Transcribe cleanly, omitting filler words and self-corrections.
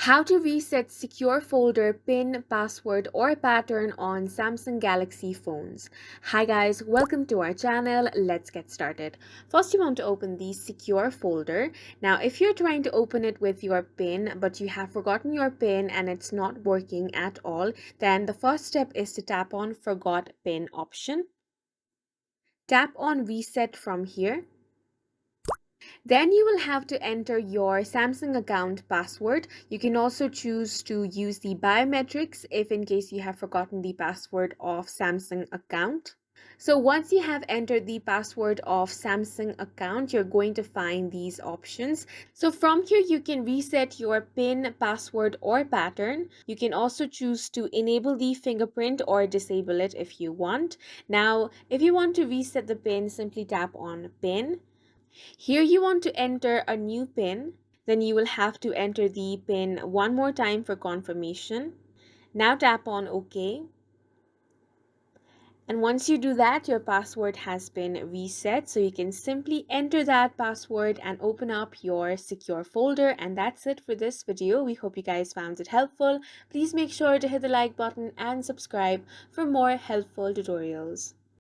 How to reset secure folder, pin, password, or pattern on Samsung Galaxy phones. Hi guys, welcome to our channel. Let's get started. First, you want to open the secure folder. Now, if you're trying to open it with your pin, but you have forgotten your pin and it's not working at all, then the first step is to tap on Forgot Pin option. Tap on Reset from here. Then you will have to enter your Samsung account password. You can also choose to use the biometrics if in case you have forgotten the password of Samsung account. So once you have entered the password of Samsung account, you're going to find these options. So from here, you can reset your PIN, password, or pattern. You can also choose to enable the fingerprint or disable it if you want. Now, if you want to reset the PIN, simply tap on PIN. Here you want to enter a new PIN, then you will have to enter the PIN one more time for confirmation. Now tap on OK. And once you do that, your password has been reset. So you can simply enter that password and open up your secure folder. And that's it for this video. We hope you guys found it helpful. Please make sure to hit the like button and subscribe for more helpful tutorials.